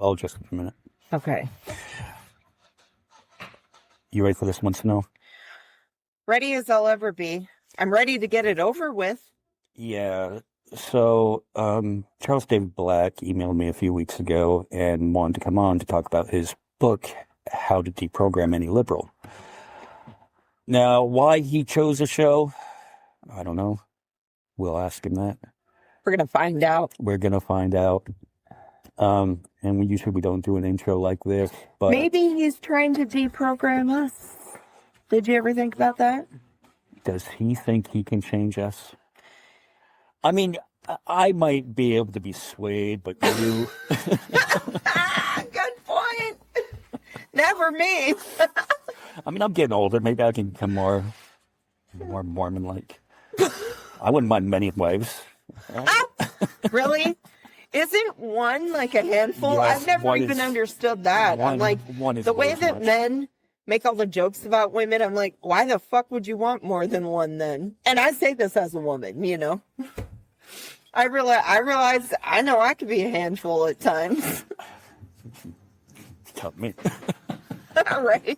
I'll just a minute. Okay. You ready for this one, Snow? Ready as I'll ever be. I'm ready to get it over with. Yeah. So, Charles David Black emailed me a few weeks ago and wanted to come on to talk about his book, How to Deprogram Any Liberal. Now, why he chose a show, I don't know. We'll ask him that. We're going to find out. We're going to find out. And we usually don't do an intro like this, but maybe he's trying to deprogram us. Did you ever think about that? Does he think he can change us? I mean, I might be able to be swayed, but you... Good point. Never me. I mean, I'm getting older. Maybe I can become more Mormon-like. I wouldn't mind many wives. Right? Really? Isn't one like a handful? Yes, I've never even understood that. I'm like, the way that men make all the jokes about women, I'm like, why the fuck would you want more than one then? And I say this as a woman, you know. I realize I know I could be a handful at times. Tell me. Right.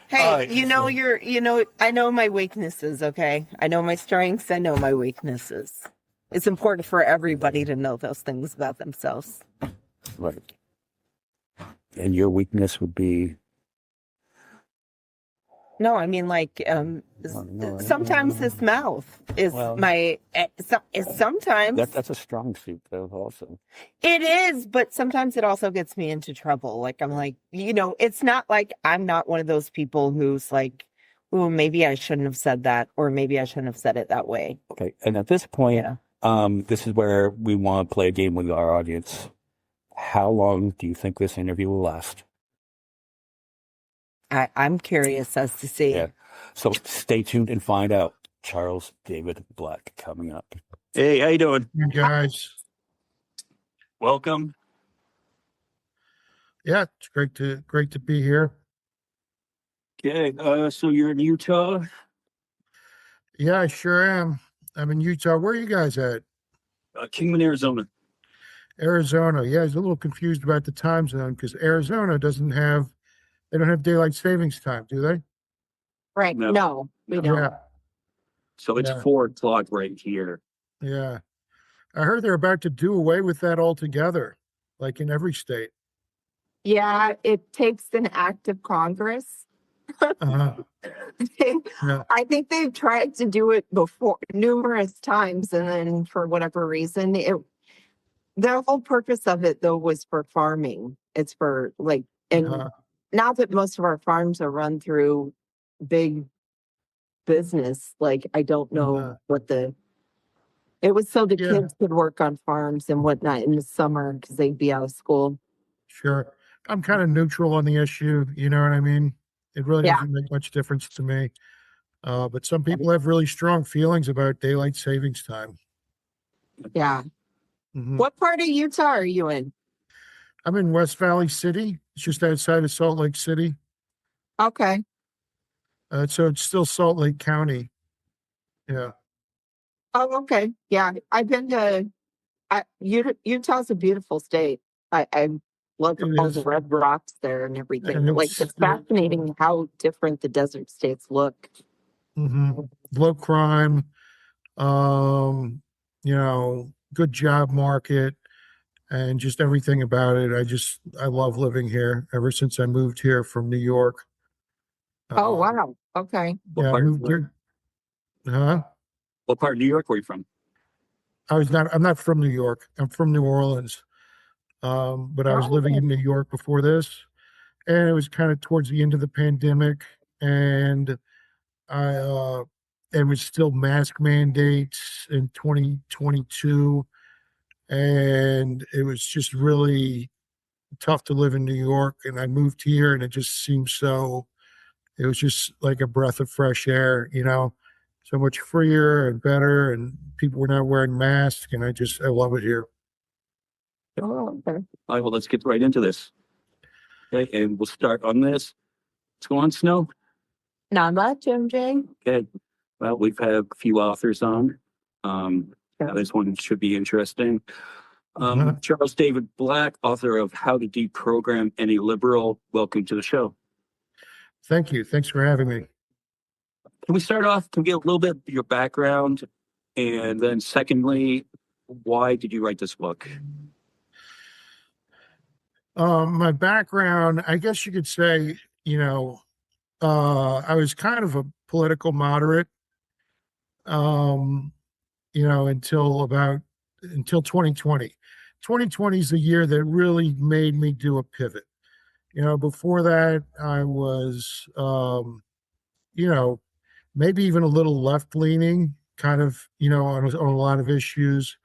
Hey, I know my weaknesses, okay? I know my strengths, I know my weaknesses. It's important for everybody to know those things about themselves. Right. And your weakness would be? No, I mean, like, sometimes his mouth is sometimes. That's a strong suit, though, also. It is, but sometimes it also gets me into trouble. Like, I'm like, it's not like I'm not one of those people who's like, oh, maybe I shouldn't have said that, or maybe I shouldn't have said it that way. Okay, and at this point, this is where we want to play a game with our audience. How long do you think this interview will last? I'm curious as to see. Yeah. So stay tuned and find out. Charles David Black coming up. Hey, how you doing? You guys. Welcome. Yeah, it's great to be here. Okay, so you're in Utah? Yeah, I sure am. I'm in Utah. Where are you guys at? Kingman, Arizona. Arizona. Yeah, I was a little confused about the time zone because Arizona they don't have daylight savings time, do they? Right. No, we don't. Yeah. So it's 4 o'clock right here. Yeah. I heard they're about to do away with that altogether, like in every state. Yeah, it takes an act of Congress. Yeah. I think they've tried to do it before numerous times, and then for whatever reason, the whole purpose of it though was for farming. It's for now that most of our farms are run through big business, like I don't know it was so the kids could work on farms and whatnot in the summer because they'd be out of school. Sure. I'm kind of neutral on the issue. You know what I mean? It really doesn't make much difference to me. But some people have really strong feelings about daylight savings time. Yeah. Mm-hmm. What part of Utah are you in? I'm in West Valley City. It's just outside of Salt Lake City. Okay. So it's still Salt Lake County. Yeah. Oh, okay. Yeah. I've been to Utah's a beautiful state. I love all the red rocks there and everything. And it's fascinating how different the desert states look. Mm-hmm. Low crime, good job market, and just everything about it. I love living here ever since I moved here from New York. Oh, wow. Okay. Yeah, I moved here. Huh? What part of New York were you from? I'm not from New York. I'm from New Orleans. But I was living in New York before this, and it was kind of towards the end of the pandemic, and it was still mask mandates in 2022, and it was just really tough to live in New York. And I moved here, and it was just like a breath of fresh air, so much freer and better, and people were not wearing masks, and I love it here. Oh, okay. All right, well, let's get right into this. Okay, and we'll start on this. What's going on, Snow? Not much, MJ. Okay. Well, we've had a few authors on. Yeah. This one should be interesting. Uh-huh. Charles David Black, author of How to Deprogram Any Liberal. Welcome to the show. Thank you. Thanks for having me. Can we start off? Can we get a little bit of your background? And then secondly, why did you write this book? My background, I guess you could say, I was kind of a political moderate, um, until 2020. 2020 is the year that really made me do a pivot. Before that, I was, maybe even a little left leaning, kind of, on a lot of issues.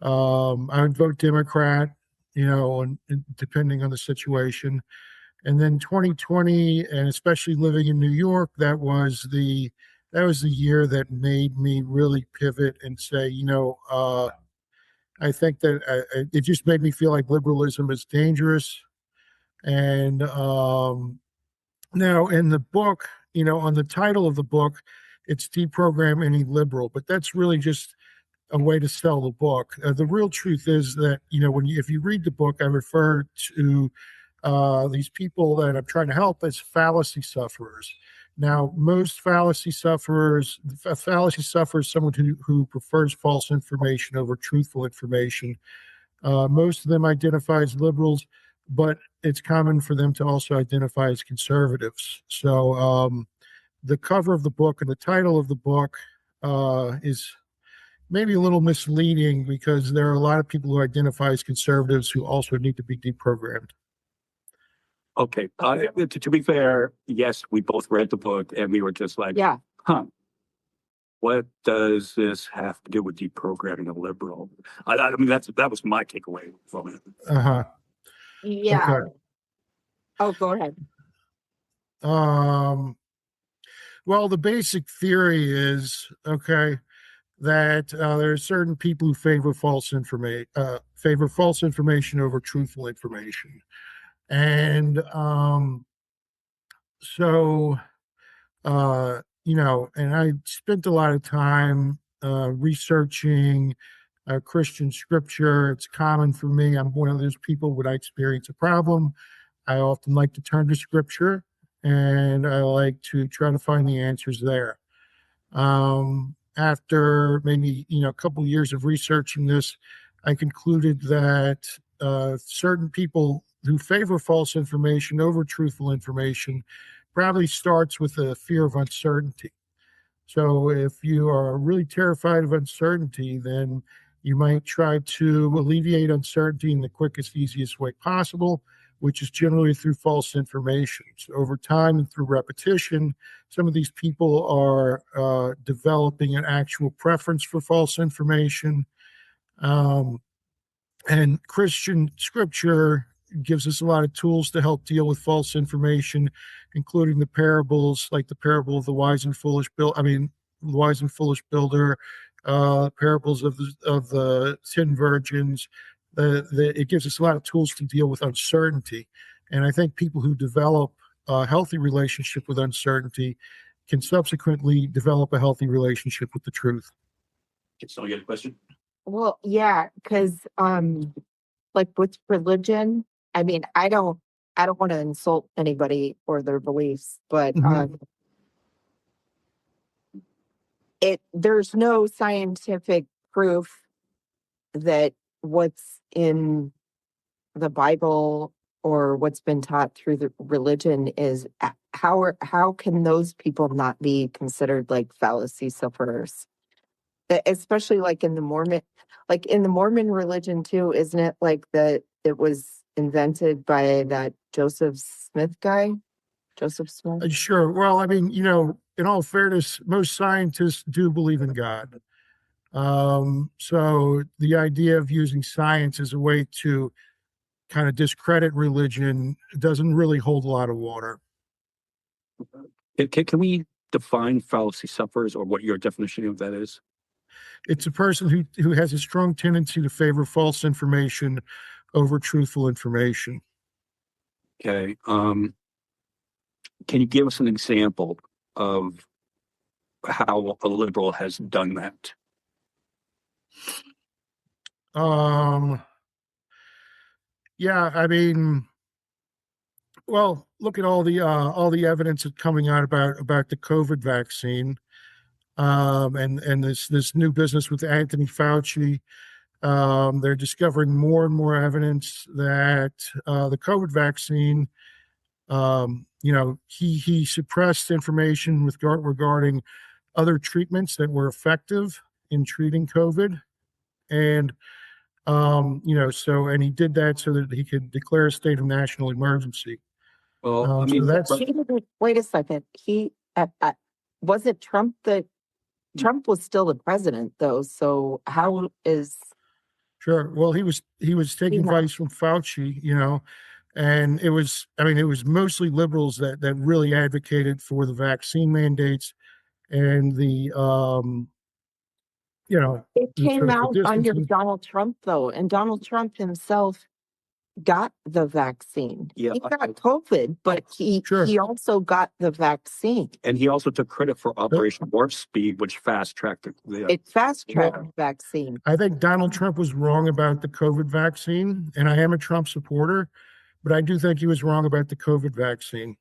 I would vote Democrat, and depending on the situation. And then 2020, and especially living in New York, that was the year that made me really pivot and say, I think that it just made me feel like liberalism is dangerous. And now in the book, on the title of the book, it's Deprogram Any Liberal, but that's really just a way to sell the book. The real truth is that, if you read the book, I refer to these people that I'm trying to help as fallacy sufferers. Now, most fallacy sufferers someone who prefers false information over truthful information. Most of them identify as liberals, but it's common for them to also identify as conservatives. So the cover of the book and the title of the book is maybe a little misleading because there are a lot of people who identify as conservatives who also need to be deprogrammed. Okay. To be fair, yes, we both read the book and we were just like, Yeah. huh, what does this have to do with deprogramming a liberal? I mean, that was my takeaway from it. Uh-huh. Yeah. Okay. Oh, go ahead. Well, the basic theory is, okay, that there are certain people who favor false information over truthful information. And so and I spent a lot of time researching Christian scripture. It's common for me. I'm one of those people when I experience a problem, I often like to turn to scripture and I like to try to find the answers there. After maybe a couple of years of researching this, I concluded that certain people who favor false information over truthful information probably starts with a fear of uncertainty. So if you are really terrified of uncertainty, then you might try to alleviate uncertainty in the quickest, easiest way possible, which is generally through false information. So over time and through repetition, some of these people are developing an actual preference for false information. And Christian scripture gives us a lot of tools to help deal with false information, including the parables, like the parable of the wise and foolish builder, parables of the 10 virgins. It gives us a lot of tools to deal with uncertainty. And I think people who develop a healthy relationship with uncertainty can subsequently develop a healthy relationship with the truth. So you got a question? Well, yeah, because like with religion, I mean, I don't want to insult anybody or their beliefs, but there's no scientific proof that what's in the Bible or what's been taught through the religion is how can those people not be considered like fallacy sufferers? Especially like in the Mormon religion too, isn't it like that it was invented by that Joseph Smith? Sure. Well, I mean, in all fairness, most scientists do believe in God. So the idea of using science as a way to kind of discredit religion doesn't really hold a lot of water. Can we define fallacy sufferers or what your definition of that is? It's a person who has a strong tendency to favor false information over truthful information. Okay. Can you give us an example of how a liberal has done that? Yeah, I mean, well, look at all the evidence that's coming out about the COVID vaccine, and this new business with Anthony Fauci. They're discovering more and more evidence that the COVID vaccine, he suppressed information regarding other treatments that were effective in treating COVID, and and he did that so that he could declare a state of national emergency. Well, I So mean, that's Wait a second. Wasn't Trump Trump was still the president though. So how is sure. Well, he was taking Yeah. advice from Fauci, and it was mostly liberals that really advocated for the vaccine mandates and the it the came social out under distancing. Donald Trump though, and Donald Trump himself got the vaccine. Yeah, He got COVID, but Sure. he also got the vaccine. and he also took credit for Operation Warp Speed, which fast tracked the It fast tracked Well- vaccine. I think Donald Trump was wrong about the COVID vaccine, and I am a Trump supporter, but I do think he was wrong about the COVID vaccine.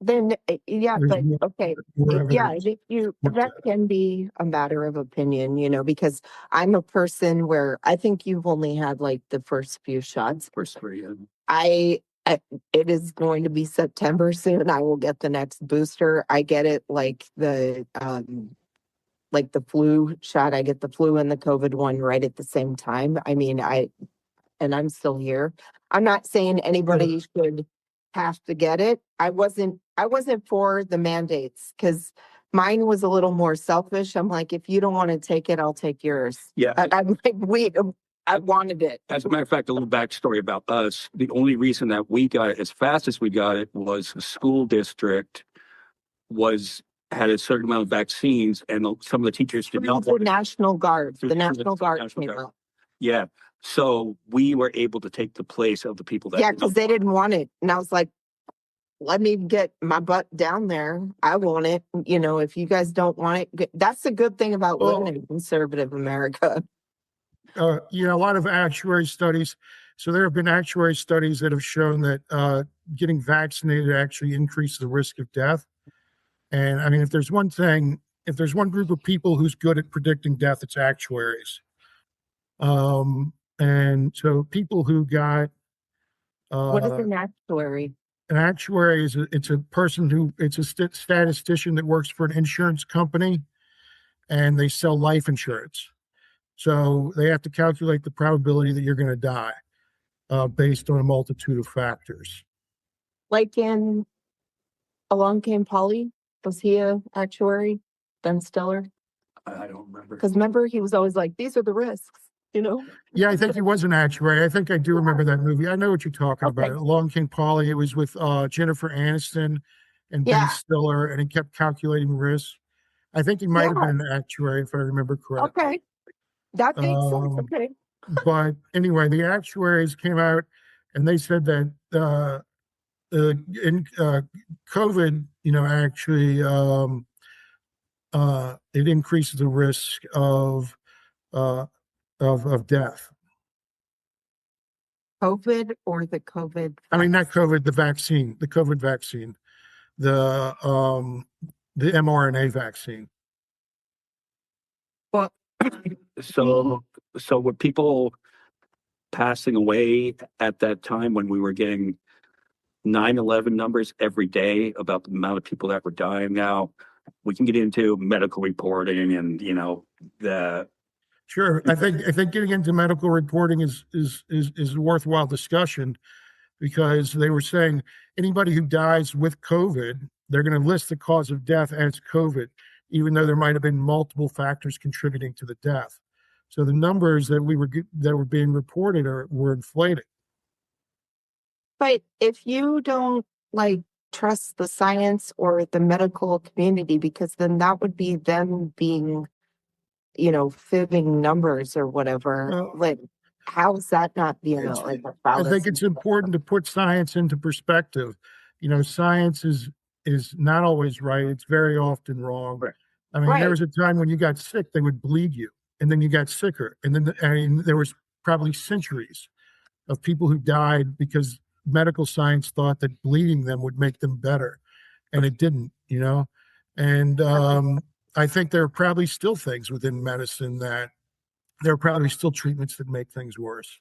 Then yeah, There's but more- okay. more Yeah, evidence. if you What's that can be a matter of opinion, because I'm a person where I think you've only had like the first few shots. first three. I it is going to be September soon. I will get the next booster. I get it like the flu shot. I get the flu and the COVID one right at the same time. I mean, I'm still here. I'm not saying anybody should have to get it. I wasn't for the mandates because mine was a little more selfish. I'm like, if you don't want to take it, I'll take yours. Yeah. I'm like, I wanted it. As a matter of fact, a little backstory about us. The only reason that we got it as fast as we got it was the school district had a certain amount of vaccines, and some of the teachers did not The want it. National Guard. Through The the National Guard National came Guard. out. Yeah. So we were able to take the place of the people that Yeah, did not because they want it. didn't want it. And I was like, let me get my butt down there. I want it. If you guys don't want it, that's the good thing about living in conservative America. A lot of actuary studies. So there have been actuary studies that have shown that getting vaccinated actually increases the risk of death. And I mean, if there's one group of people who's good at predicting death, it's actuaries. And so people who got What is an actuary? an actuary it's a statistician that works for an insurance company, and they sell life insurance. So they have to calculate the probability that you're going to die based on a multitude of factors. Like in Along Came Polly, was he a actuary? Ben Stiller? I don't remember. Because remember, he was always like, these are the risks, Yeah, I think he was an actuary. I think I do remember that movie. I know what you're talking Okay. about. Along Came Polly. It was with Jennifer Aniston and Yeah. Ben Stiller, and he kept calculating risks. I think he might have Yeah. been an actuary, if I remember correctly. Okay. That makes sense. Okay. But anyway, the actuaries came out and they said that in COVID, actually, it increases the risk of death. COVID or the COVID? I mean, not COVID, the COVID vaccine, the mRNA vaccine. Well, So were people passing away at that time when we were getting 9/11 numbers every day about the amount of people that were dying? Now we can get into medical reporting and the Sure, I think getting into medical reporting is a worthwhile discussion, because they were saying anybody who dies with COVID, they're going to list the cause of death as COVID, even though there might have been multiple factors contributing to the death. So the numbers that were being reported were inflated. but if you don't trust the science or the medical community, because then that would be them being, fibbing numbers or whatever. Well, how's that not being It's, like a I think fallacy? it's important to put science into perspective. Science is not always right. It's very often wrong. Right. I mean, there Right. was a time when you got sick, they would bleed you, and then you got sicker, and then there was probably centuries of people who died because medical science thought that bleeding them would make them better, and it didn't. And I think there are probably still things within medicine that there are probably still treatments that make things worse.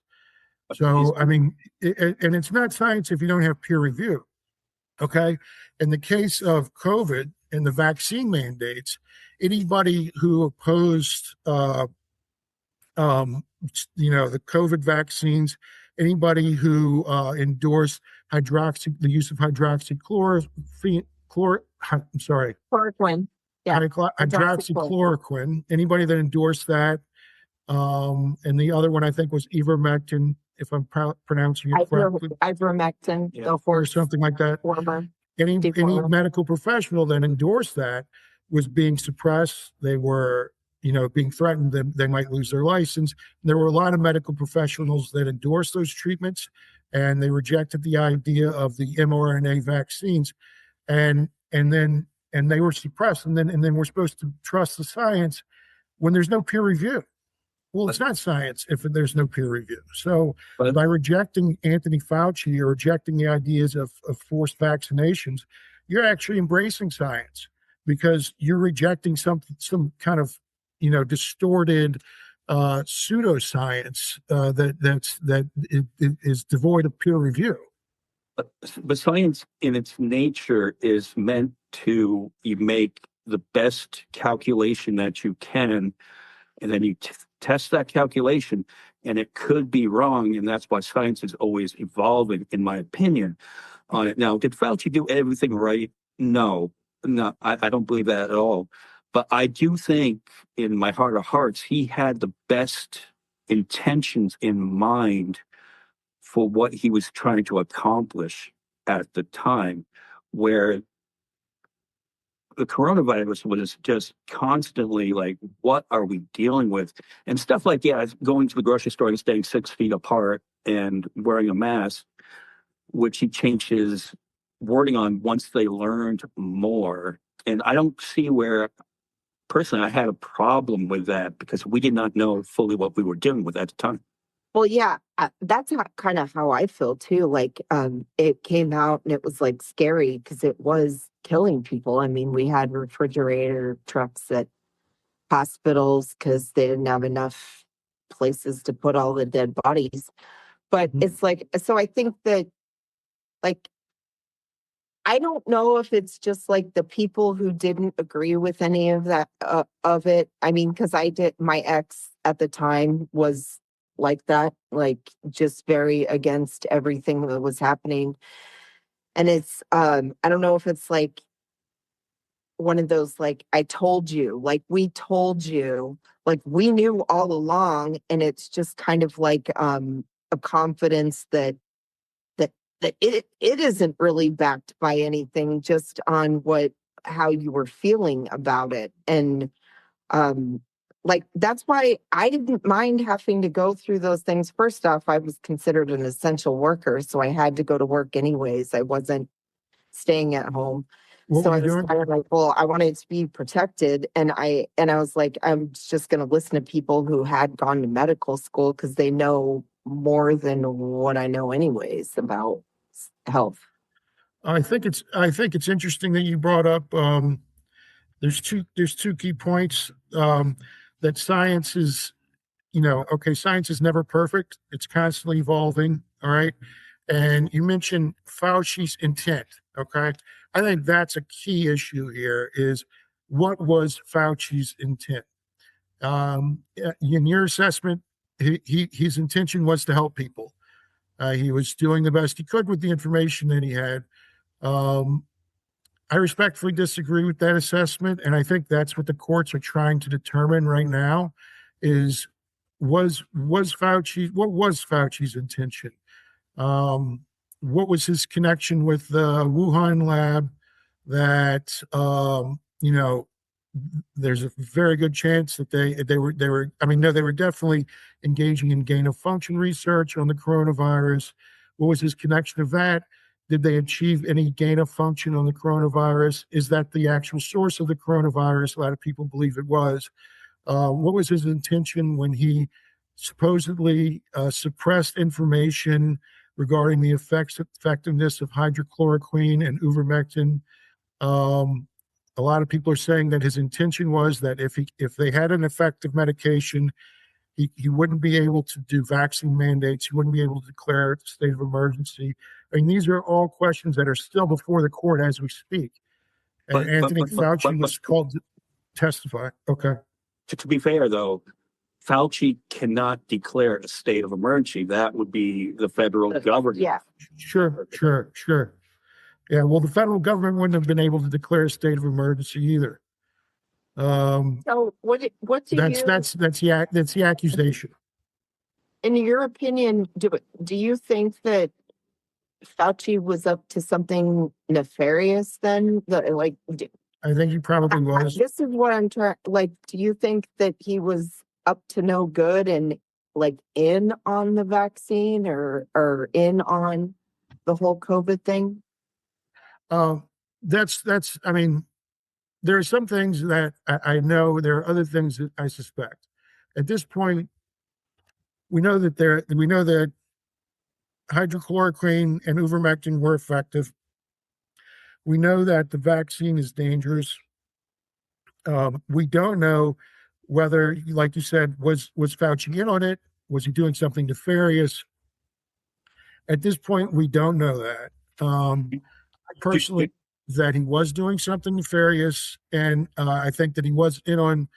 So, I mean, and it's not science if you don't have peer review. Okay. In the case of COVID and the vaccine mandates, anybody who opposed, um, the COVID vaccines, anybody who endorsed the use of I'm sorry, Chloroquine. Yeah. Hydroxychloroquine. hydroxychloroquine, anybody that endorsed that, and the other one I think was ivermectin, if I'm pronouncing it correctly, Ivermectin, Yeah. the or horse something like that. warmer. Any Deprogram. medical professional that endorsed that was being suppressed. They were, being threatened that they might lose their license. There were a lot of medical professionals that endorsed those treatments, and they rejected the idea of the mRNA vaccines, and they were suppressed. And then we're supposed to trust the science when there's no peer review. Well, it's not science if there's no peer review. So But by rejecting Anthony Fauci or rejecting the ideas of forced vaccinations, you're actually embracing science because you're rejecting some kind of distorted pseudoscience that is devoid of peer review. but science in its nature is meant to you make the best calculation that you can, and then you test that calculation, and it could be wrong, and that's why science is always evolving, in my opinion, on it. Now, did Fauci do everything right? No, no, I don't believe that at all. But I do think, in my heart of hearts, he had the best intentions in mind for what he was trying to accomplish at the time, where the coronavirus was just constantly like, what are we dealing with? And stuff like, yeah, going to the grocery store and staying 6 feet apart and wearing a mask, which he changed his wording on once they learned more. And I don't see where, personally, I had a problem with that because we did not know fully what we were dealing with at the time. Well, yeah, that's kind of how I feel too. Like, it came out and it was like scary because it was killing people. I mean, we had refrigerator trucks at hospitals because they didn't have enough places to put all the dead bodies. But it's like, so I think that, like, I don't know if it's just like the people who didn't agree with any of that of it. I mean, because my ex at the time was like that, like just very against everything that was happening. And it's, I don't know if it's like one of those, like, I told you, like, we told you, like, we knew all along. And it's just kind of like, a confidence that it isn't really backed by anything, just on how you were feeling about it. And like, that's why I didn't mind having to go through those things. First off, I was considered an essential worker, so I had to go to work anyways. I wasn't staying at home. What So were I you was doing? kind of like, well, I wanted to be protected. And I was like, I'm just going to listen to people who had gone to medical school because they know more than what I know anyways about health. I think it's interesting that you brought up. There's two key points, that science is, okay, science is never perfect. It's constantly evolving. All right. And you mentioned Fauci's intent. Okay. I think that's a key issue here is what was Fauci's intent? In your assessment, his intention was to help people. He was doing the best he could with the information that he had. Um, I respectfully disagree with that assessment, and I think that's what the courts are trying to determine right now: is was Fauci's intention? What was his connection with the Wuhan lab that there's a very good chance that they were I mean, no, they were definitely engaging in gain of function research on the coronavirus. What was his connection to that? Did they achieve any gain of function on the coronavirus? Is that the actual source of the coronavirus? A lot of people believe it was. What was his intention when he supposedly suppressed information regarding the effectiveness of hydrochloroquine and ivermectin? Um, a lot of people are saying that his intention was that if they had an effective medication, he wouldn't be able to do vaccine mandates. He wouldn't be able to declare a state of emergency. I mean, these are all questions that are still before the court as we speak. And Anthony Fauci was called to testify. Okay. To be fair, though, Fauci cannot declare a state of emergency. That would be the federal government. Yeah. Sure. Yeah, well, the federal government wouldn't have been able to declare a state of emergency either. So what do That's the accusation. in your opinion, do you think that Fauci was up to something nefarious then? I think he probably was. This is what I'm trying, like, do you think that he was up to no good and like in on the vaccine or in on the whole COVID thing? I mean, there are some things that I know. There are other things that I suspect. At this point, we know that hydrochloroquine and ivermectin were effective. We know that the vaccine is dangerous. We don't know whether, like you said, was Fauci in on it? Was he doing something nefarious? At this point, we don't know that. Personally, that he was doing something nefarious, and I think that he was in on,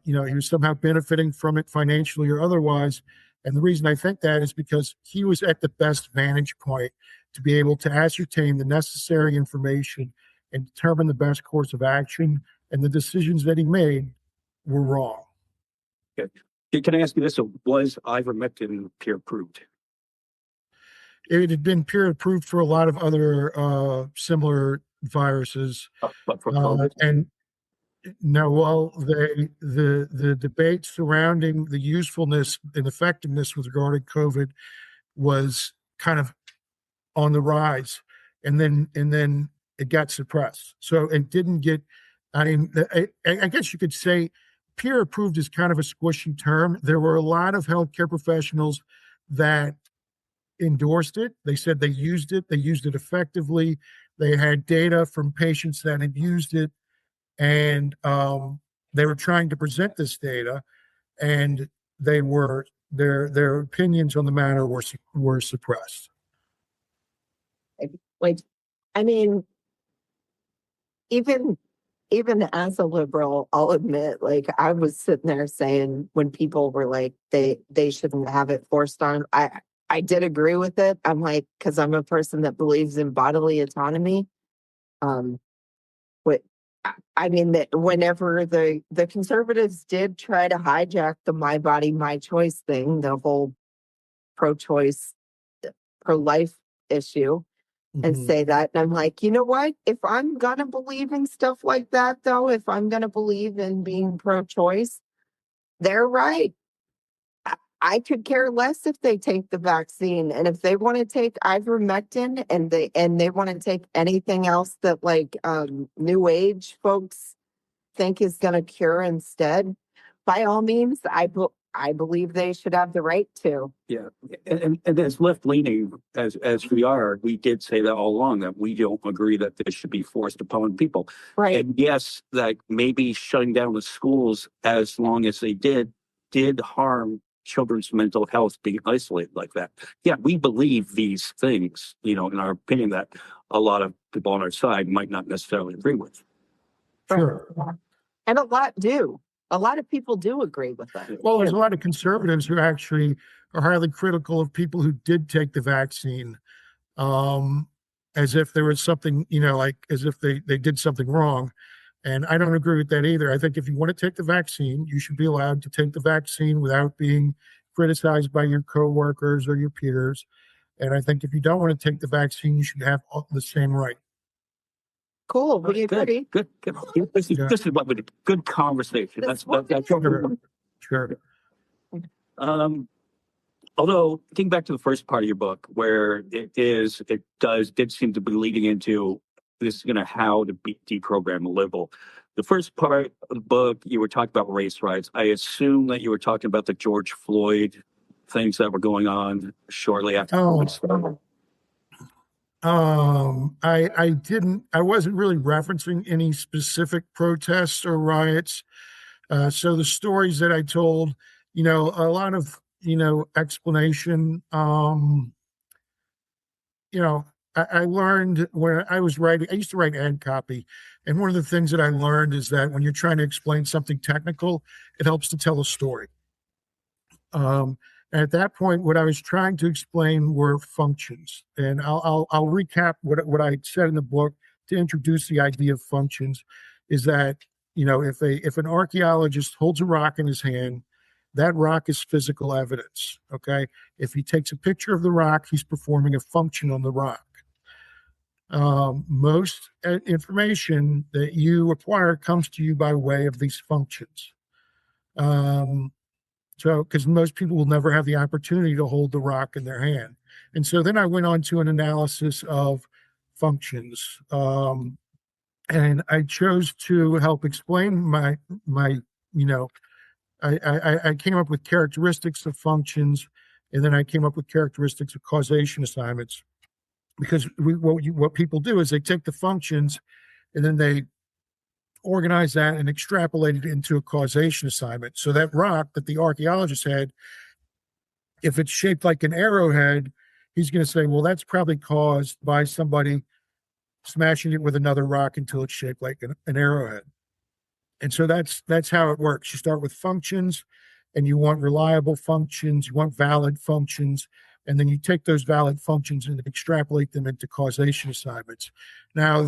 he was somehow benefiting from it financially or otherwise. And the reason I think that is because he was at the best vantage point to be able to ascertain the necessary information and determine the best course of action. And the decisions that he made were wrong. Okay. Can I ask you this? So was ivermectin peer approved? It had been peer approved for a lot of other similar viruses. But for COVID? And no, well, the debate surrounding the usefulness and effectiveness with regard to COVID was kind of on the rise, and then it got suppressed. So it didn't get. I mean, I guess you could say peer approved is kind of a squishy term. There were a lot of healthcare professionals that endorsed it. They said they used it effectively. They had data from patients that had used it, and they were trying to present this data, and their opinions on the matter were suppressed. Like, I mean, even as a liberal, I'll admit, like, I was sitting there saying when people were like they shouldn't have it forced on, I did agree with it. I'm like, because I'm a person that believes in bodily autonomy. What I mean, that whenever the conservatives did try to hijack the my body, my choice thing, the whole pro-choice, pro-life issue, and say that. And I'm like, you know what? If I'm going to believe in stuff like that, though, if I'm going to believe in being pro-choice, they're right. I could care less if they take the vaccine. And if they want to take ivermectin and they want to take anything else that like new age folks think is going to cure instead, by all means, I believe they should have the right to. Yeah, and as left leaning as we are, we did say that all along that we don't agree that this should be forced upon people. Right. And yes, that maybe shutting down the schools as long as they did harm children's mental health being isolated like that. Yeah, we believe these things, in our opinion, that a lot of people on our side might not necessarily agree with. Sure. And a lot do. A lot of people do agree with that. Well, there's a lot of conservatives who actually are highly critical of people who did take the vaccine, as if there was something, like as if they did something wrong. And I don't agree with that either. I think if you want to take the vaccine, you should be allowed to take the vaccine without being criticized by your coworkers or your peers. And I think if you don't want to take the vaccine, you should have the same right. Cool. We agree. Good. This is, Yeah. this is what we good conversation. That's Sure. Sure. um, although getting back to the first part of your book, where did seem to be leading into this, how to deprogram a liberal. The first part of the book, you were talking about race riots. I assume that you were talking about the George Floyd things that were going on shortly after. Oh, I wasn't really referencing any specific protests or riots. So the stories that I told, a lot of, explanation. I learned when I was writing, I used to write ad copy. And one of the things that I learned is that when you're trying to explain something technical, it helps to tell a story. At that point, what I was trying to explain were functions, and I'll recap what I said in the book to introduce the idea of functions. Is that if an archaeologist holds a rock in his hand, that rock is physical evidence. Okay, if he takes a picture of the rock, he's performing a function on the rock. Most information that you acquire comes to you by way of these functions. So, because most people will never have the opportunity to hold the rock in their hand. And so then I went on to an analysis of functions. And I chose to help explain I came up with characteristics of functions, and then I came up with characteristics of causation assignments. Because what people do is they take the functions and then they organize that and extrapolate it into a causation assignment. So that rock that the archaeologist had, if it's shaped like an arrowhead, he's going to say, well, that's probably caused by somebody smashing it with another rock until it's shaped like an arrowhead. And so that's how it works. You start with functions, and you want reliable functions, you want valid functions, and then you take those valid functions and extrapolate them into causation assignments. Now,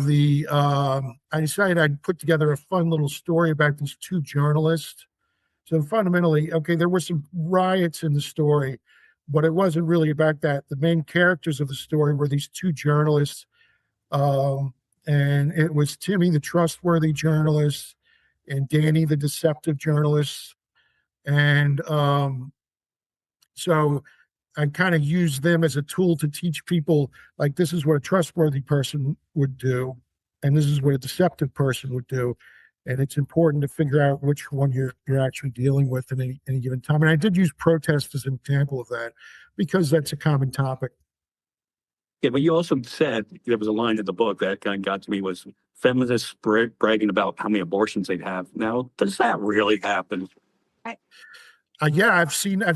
I decided I'd put together a fun little story about these two journalists. So fundamentally, okay, there were some riots in the story, but it wasn't really about that. The main characters of the story were these two journalists, and it was Timmy, the trustworthy journalist, and Danny, the deceptive journalist. And so I kind of use them as a tool to teach people, like, this is what a trustworthy person would do, and this is what a deceptive person would do. And it's important to figure out which one you're actually dealing with at any given time. And I did use protest as an example of that because that's a common topic. Yeah, but you also said there was a line in the book that kind of got to me was feminists bragging about how many abortions they'd have. Now, does that really happen? Yeah, I've seen that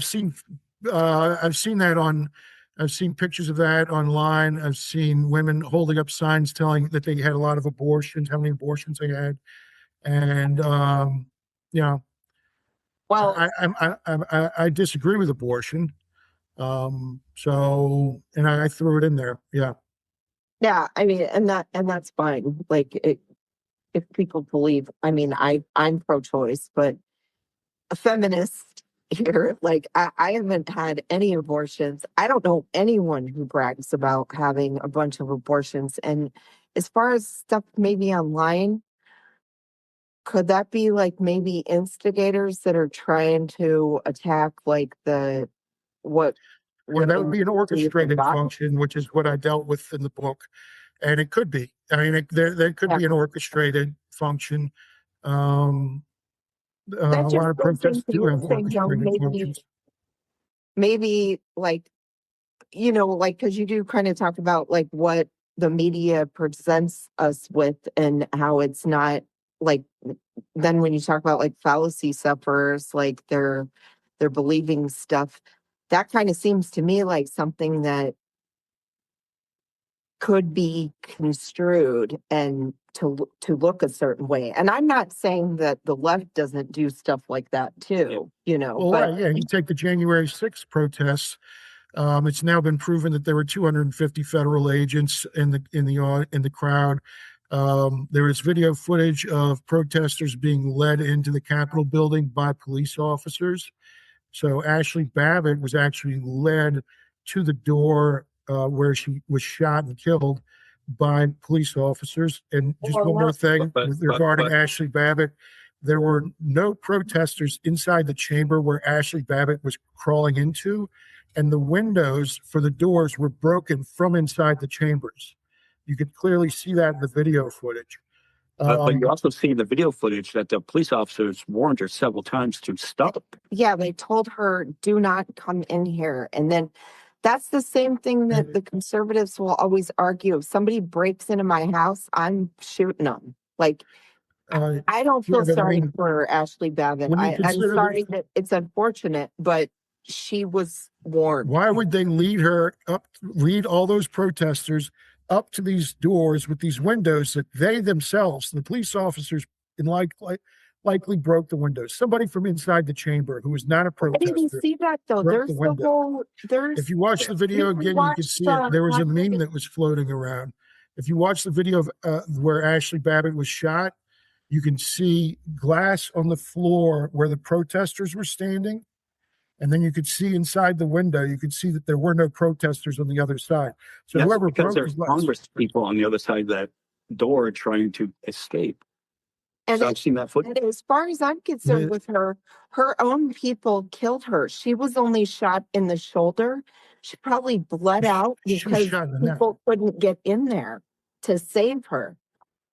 on. I've seen pictures of that online. I've seen women holding up signs telling that they had a lot of abortions, how many abortions they had, and Well, I disagree with abortion. So, and I threw it in there. Yeah. yeah, I mean, and that's fine. Like, if people believe, I mean, I'm pro-choice, but a feminist here, like, I haven't had any abortions. I don't know anyone who brags about having a bunch of abortions. And as far as stuff maybe online, could that be like maybe instigators that are trying to attack like what Yeah, that would be an women believe in orchestrated God? function, which is what I dealt with in the book. And it could be. I mean, there could be an orchestrated function. A That's lot just of something protests do have saying, orchestrated functions. maybe like, like, because you do kind of talk about like what the media presents us with and how it's not like, then when you talk about like fallacy sufferers, like they're believing stuff, that kind of seems to me like something that could be construed and to look a certain way. And I'm not saying that the left doesn't do stuff like that too, Well, but right, yeah, you take the January 6th protests. It's now been proven that there were 250 federal agents in the crowd. There is video footage of protesters being led into the Capitol building by police officers. So Ashley Babbitt was actually led to the door where she was shot and killed. by police officers. And just one more thing regarding Ashley Babbitt. There were no protesters inside the chamber where Ashley Babbitt was crawling into, and the windows for the doors were broken from inside the chambers. You could clearly see that in the video footage. But you also see in the video footage that the police officers warned her several times to stop. Yeah, they told her, do not come in here. And then that's the same thing that the conservatives will always argue. If somebody breaks into my house, I'm shooting them. Like, I don't feel sorry for Ashley Babbitt. I'm sorry that it's unfortunate, but she was warned. Why would they lead all those protesters up to these doors with these windows that they themselves, the police officers, likely broke the windows? Somebody from inside the chamber who was not a protester. I didn't see that though. There's the whole. If you watch the video again, you can see it. There was a meme that was floating around. If you watch the video of where Ashley Babbitt was shot, you can see glass on the floor where the protesters were standing. And then you could see inside the window, you could see that there were no protesters on the other side. So That's whoever because broke there's Congress people on the other side of that door trying to escape. And so I've seen that footage. And as far as I'm concerned with her own people killed her. She was only shot in the shoulder. She probably bled out because people couldn't get in there to save her.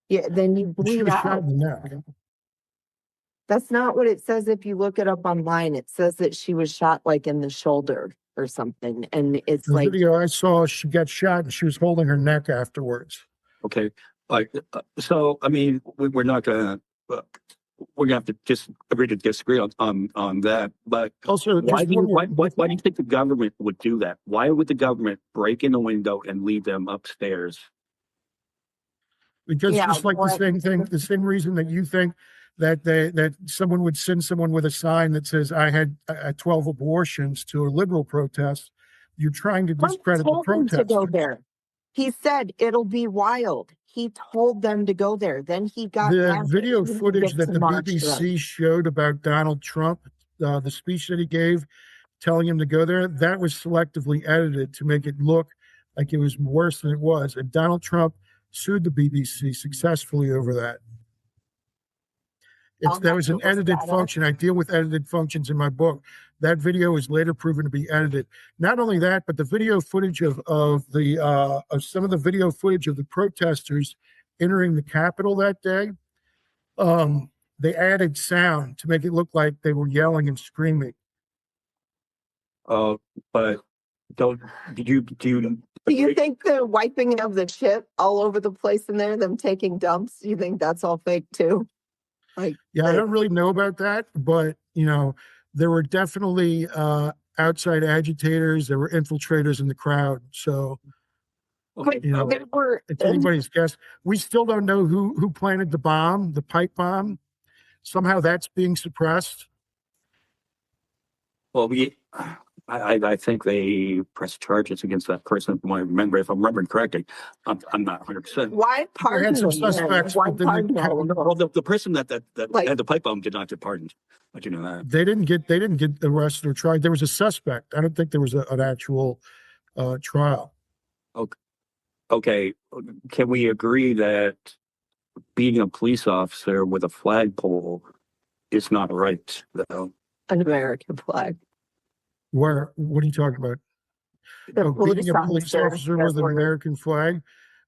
Yeah, then you bleed out. That's not what it says. If you look it up online, it says that she was shot like in the shoulder or something. And it's the like video I saw, she got shot and she was holding her neck afterwards. Okay. So, I mean, we're not going to, we're going to have to just agree to disagree on that. But also, why do you think the government would do that? Why would the government break in the window and leave them upstairs? Because just like the same thing, the same reason that you think that someone would send someone with a sign that says, I had 12 abortions to a liberal protest, you're trying to discredit the protest. To go there. He said it'll be wild. He told them to go there. Then he got the video footage that the BBC showed about Donald Trump, the speech that he gave, telling him to go there, that was selectively edited to make it look like it was worse than it was. And Donald Trump sued the BBC successfully over that. That was an edited function. I deal with edited functions in my book. That video is later proven to be edited. Not only that, but the video footage of some of the video footage of the protesters entering the Capitol that day, they added sound to make it look like they were yelling and screaming. But do you think the wiping of the shit all over the place in there, them taking dumps, do you think that's all fake too? I don't really know about that, but there were definitely outside agitators, there were infiltrators in the crowd. So it's anybody's guess. We still don't know who planted the bomb, the pipe bomb. Somehow that's being suppressed. Well, I think they pressed charges against that person. If I'm remembering correctly, I'm not 100%. Why pardon? Some suspects. Well, the person that had the pipe bomb did not get pardoned. I do know that. They didn't get arrested or tried. There was a suspect. I don't think there was an actual trial. Okay. Can we agree that being a police officer with a flagpole is not right, though? An American flag. What are you talking about? Being a police officer with an American flag.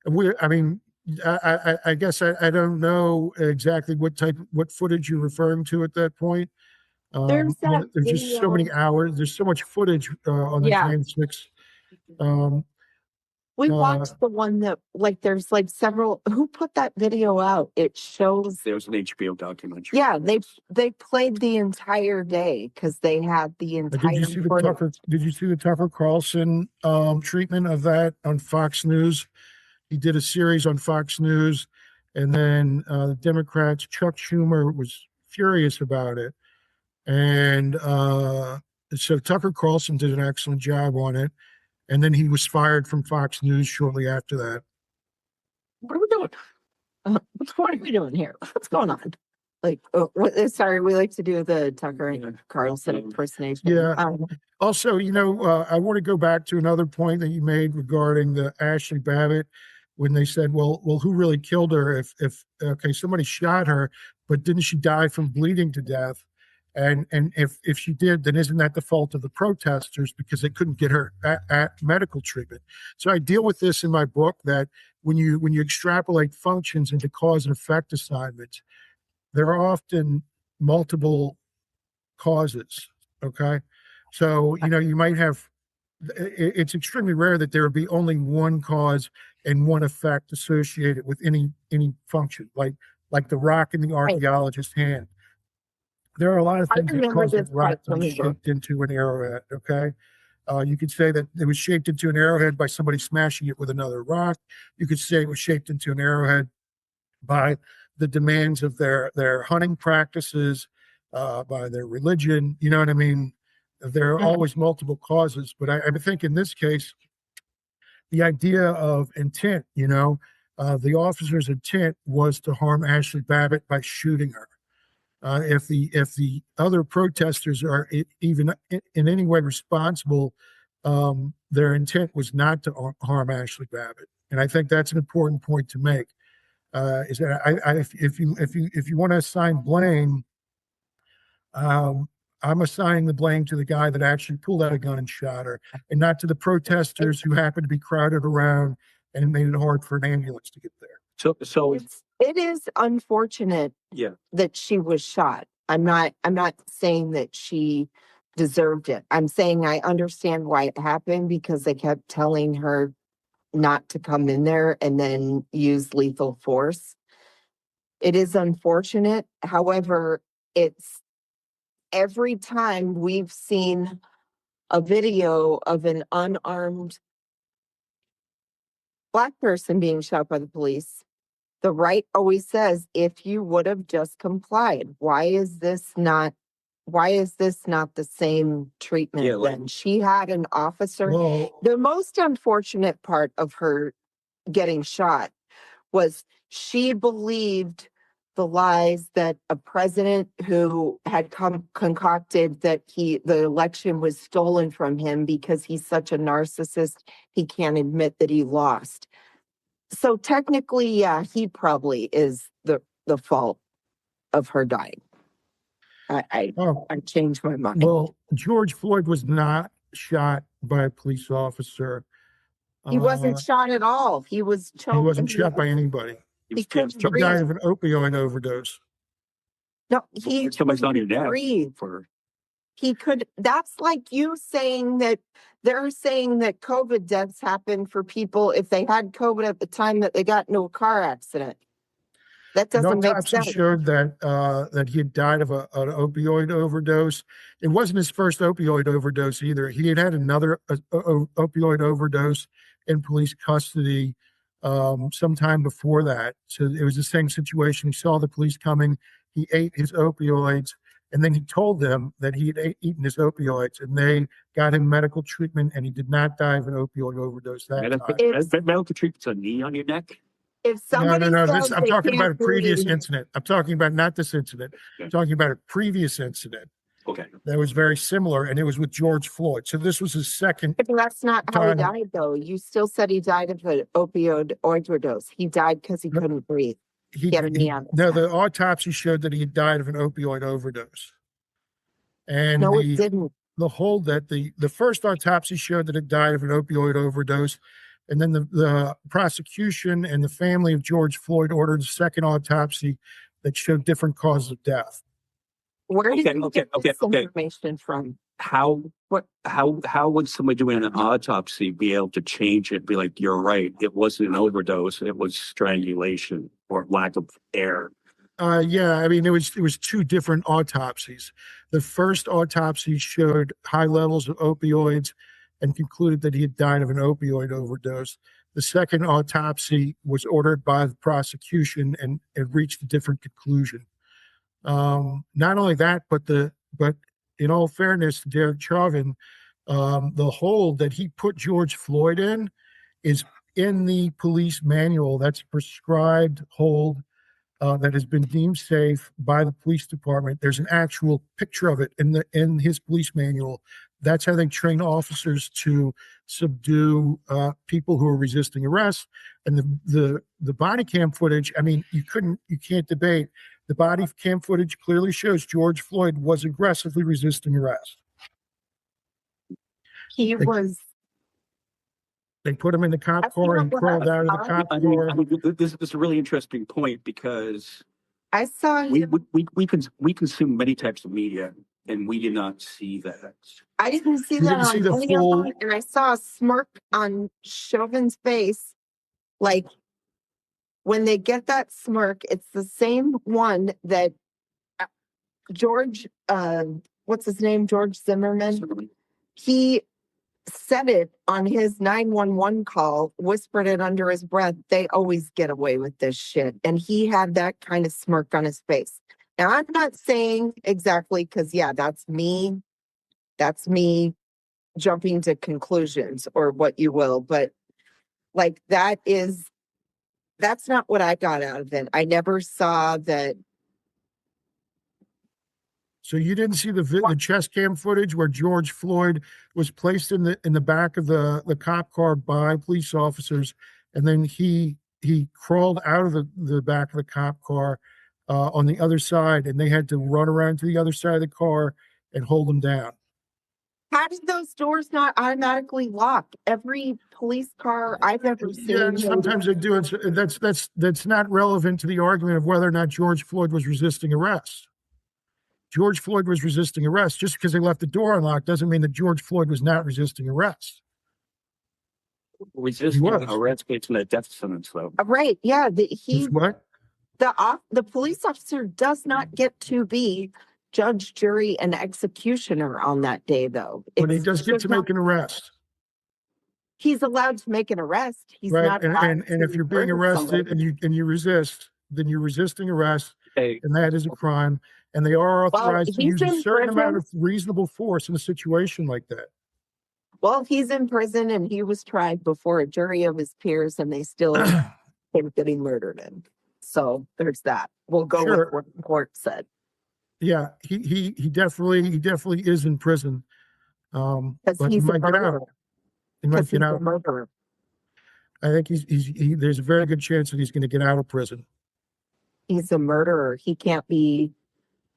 I guess I don't know exactly what footage you're referring to at that point. There's just so many hours. There's so much footage on the transcripts. We watched the one that there's several. Who put that video out? It shows there's an HBO documentary. Yeah, they played the entire day because they had the entire. Did you see the Tucker Carlson treatment of that on Fox News? He did a series on Fox News, and then the Democrats, Chuck Schumer was furious about it, and so Tucker Carlson did an excellent job on it. And then he was fired from Fox News shortly after that. What are we doing? What are we doing here? What's going on? Sorry, we like to do the Tucker and Carlson impersonation. Yeah. Also, I want to go back to another point that you made regarding the Ashley Babbitt. when they said, well, who really killed her? If okay, somebody shot her, but didn't she die from bleeding to death? And if she did, then isn't that the fault of the protesters because they couldn't get her at medical treatment? So I deal with this in my book that when you extrapolate functions into cause and effect assignments, there are often multiple causes. Okay, so you might have. It's extremely rare that there would be only one cause and one effect associated with any function, like the rock in the Right. archaeologist's hand. There are a lot of I things that remember cause the this rock part to from be the book. shaped into an arrowhead. Okay, you could say that it was shaped into an arrowhead by somebody smashing it with another rock. You could say it was shaped into an arrowhead by the demands of their hunting practices, by their religion. You know what I mean? There are Mhm. always multiple causes, but I think in this case, the idea of intent, the officer's intent was to harm Ashley Babbitt by shooting her. If the other protesters are even in any way responsible, their intent was not to harm Ashley Babbitt, and I think that's an important point to make. Is that if you want to assign blame, um, I'm assigning the blame to the guy that actually pulled out a gun and shot her, and not to the protesters who happened to be crowded around and it made it hard for an ambulance to get there. So It is unfortunate yeah, that she was shot. I'm not saying that she deserved it. I'm saying I understand why it happened because they kept telling her not to come in there and then use lethal force. It is unfortunate. However, it's every time we've seen a video of an unarmed Black person being shot by the police, the right always says, if you would have just complied, why is this not the same treatment Yeah, like- then? She had an officer. Well, The most unfortunate part of her getting shot was she believed the lies that a president who had concocted that the election was stolen from him because he's such a narcissist, he can't admit that he lost. So technically, yeah, he probably is the fault of her dying. I oh, I changed my mind. well, George Floyd was not shot by a police officer. He wasn't shot at all. He was He choked. wasn't shot by anybody. He couldn't He breathe. died of an opioid overdose. No, he somebody's on your couldn't neck breathe. for He could. That's like you saying that they're saying that COVID deaths happen for people if they had COVID at the time that they got into a car accident. That An doesn't make autopsy sense. showed that he had died of an opioid overdose. It wasn't his first opioid overdose either. He had had another opioid overdose in police custody sometime before that. So it was the same situation. He saw the police coming. He ate his opioids, and then he told them that he had eaten his opioids, and they got him medical treatment, and he did not die of an opioid overdose that time. medical treatment's a knee on your neck. If No, somebody no. says I'm they talking about a can't previous breathe, incident. I'm talking about not this incident. I'm talking about a previous incident Okay. that was very similar, and it was with George Floyd. So this was his second but that's not how he time. died, though. You still said he died of an opioid overdose. He died because he couldn't breathe. He, Get a knee on his no, neck. the autopsy showed that he had died of an opioid overdose. And No, it didn't. the first autopsy showed that it died of an opioid overdose. And then the prosecution and the family of George Floyd ordered a second autopsy that showed different causes of death. Where did Okay, you okay, get okay, this okay. information from? How would somebody doing an autopsy be able to change it? Be like, you're right, it wasn't an overdose, it was strangulation or lack of air. Yeah, I mean, it was two different autopsies. The first autopsy showed high levels of opioids and concluded that he had died of an opioid overdose. The second autopsy was ordered by the prosecution and it reached a different conclusion. Not only that, but in all fairness to Derek Chauvin, the hold that he put George Floyd in is in the police manual. That's a prescribed hold that has been deemed safe by the police department. There's an actual picture of it in his police manual That's how they train officers to subdue people who are resisting arrest. And the body cam footage, I mean, you can't debate. The body cam footage clearly shows George Floyd was aggressively resisting arrest. He They, was. they put him in the cop That's car not and what crawled I out of the saw. cop I mean, car. this is a really interesting point because I saw him. we consume many types of media, and we did not see that. I didn't see You that didn't see on the any of full. them, and I saw a smirk on Chauvin's face. Like when they get that smirk, it's the same one that George, what's his name? George Zimmerman. He said it on his 911 call, whispered it under his breath. They always get away with this shit. And he had that kind of smirk on his face. Now, I'm not saying exactly because, yeah, that's me. That's me jumping to conclusions or what you will. But like that's not what I got out of it. I never saw that. So you didn't see the chest cam footage where George Floyd was placed in the back of the cop car by police officers, and then he crawled out of the back of the cop car on the other side, and they had to run around to the other side of the car and hold him down. How did those doors not automatically lock? Every police car I've ever seen. Yeah, and sometimes they do. That's not relevant to the argument of whether or not George Floyd was resisting arrest. George Floyd was resisting arrest. Just because they left the door unlocked doesn't mean that George Floyd was not resisting arrest. Resisting arrest gets in a death sentence, though. Right? Yeah. What? The police officer does not get to be judge, jury, and executioner on that day, though. But he does get to make an arrest. He's allowed to make an arrest. He's right. not. And if you're being arrested and you resist, then you're resisting arrest, and that is a crime. And they are authorized to use a certain amount of reasonable force in a situation like that. Well, he's in prison and he was tried before a jury of his peers, and they still think that he murdered him. So there's that. We'll go with what the court said. Yeah, he definitely is in prison. But he might get out. He might get out. I think there's a very good chance that he's going to get out of prison. He's a murderer. He can't be.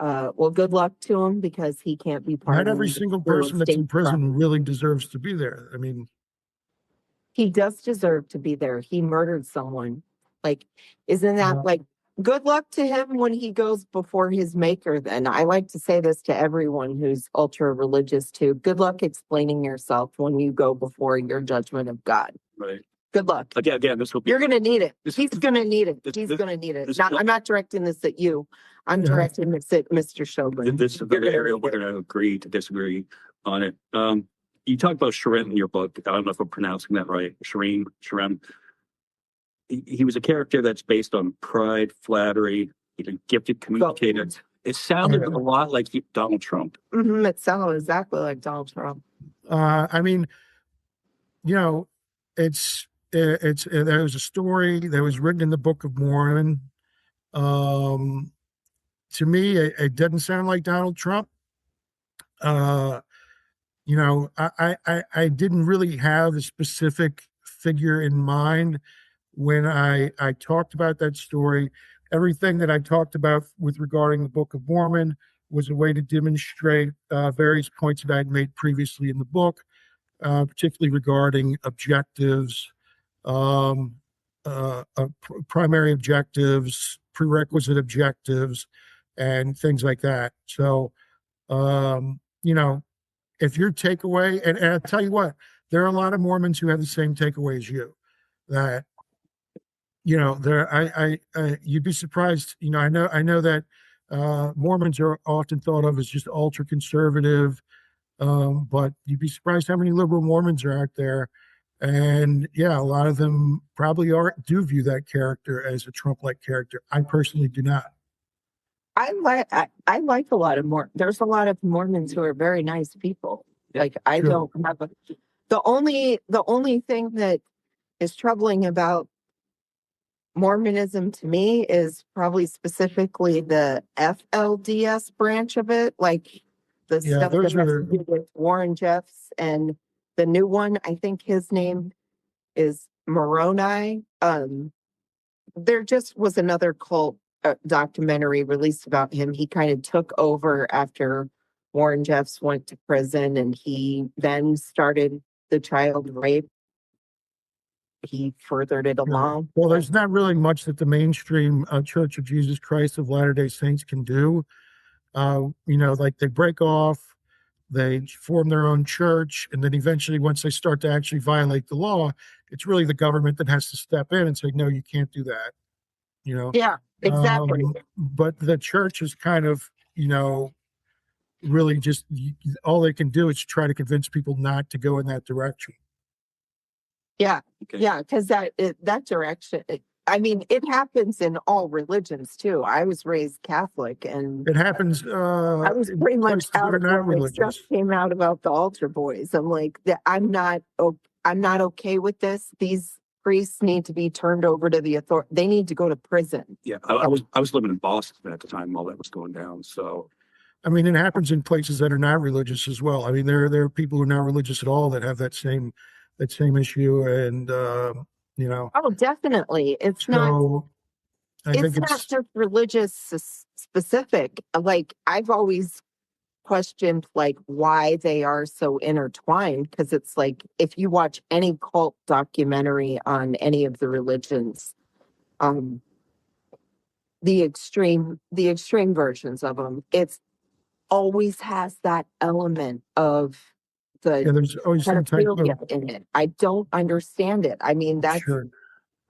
Well, good luck to him because he can't be part of. Not every single person that's in prison really deserves to be there. I mean, he does deserve to be there. He murdered someone. Like, isn't that like good luck to him when he goes before his maker? Then I like to say this to everyone who's ultra religious too. Good luck explaining yourself when you go before your judgment of God. Right. Good luck. Again, this will be. You're going to need it. He's going to need it. He's going to need it. I'm not directing this at you. I'm directing this at Mr. Chauvin. This is a very area we're going to agree to disagree on it. You talk about Sharon in your book. I don't know if I'm pronouncing that right. Sharon. He was a character that's based on pride, flattery. He's a gifted communicator. It sounded a lot like Donald Trump. Mm-hmm. It sounded exactly like Donald Trump. I mean, there was a story that was written in the Book of Mormon. To me, it doesn't sound like Donald Trump. I didn't really have a specific figure in mind when I talked about that story. Everything that I talked about with regarding the Book of Mormon was a way to demonstrate various points that I'd made previously in the book, particularly regarding objectives, primary objectives, prerequisite objectives, and things like that. So, if your takeaway, and I'll tell you what, there are a lot of Mormons who have the same takeaway as you, that, you'd be surprised. I know that Mormons are often thought of as just ultra conservative, but you'd be surprised how many liberal Mormons are out there. And yeah, a lot of them probably do view that character as a Trump-like character. I personally do not. I like a lot of there's a lot of Mormons who are very nice people. Like I don't have the only thing that is troubling about Mormonism to me is probably specifically the FLDS branch of it. Like the Yeah, stuff that those has are to do with Warren Jeffs and the new one, I think his name is Moroni. There just was another cult documentary released about him. He kind of took over after Warren Jeffs went to prison, and he then started the child rape. He furthered it yeah. along. Well, there's not really much that the mainstream Church of Jesus Christ of Latter-day Saints can do. Like they break off, they form their own church, and then eventually, once they start to actually violate the law, it's really the government that has to step in and say, no, you can't do that. You know, Yeah, exactly. but the church is kind of, really just all they can do is try to convince people not to go in that direction. Yeah, Okay. yeah, because that direction. I mean, it happens in all religions too. I was raised Catholic, and It happens I was in pretty much places that out are not when the stuff religious. came out about the altar boys. I'm like, I'm not okay with this. These priests need to be turned over to the authority. They need to go to prison. Yeah, I was living in Boston at the time while that was going down. So I mean, it happens in places that are not religious as well. I mean, there are people who are not religious at all that have that same issue, and Oh, definitely. so I think It's not it's just religious specific. Like I've always questioned like why they are so intertwined, because it's like if you watch any cult documentary on any of the religions, um the extreme versions of them, it's always has that element of yeah. the There's always some type of pedophilia in it. I don't understand it. I mean, sure.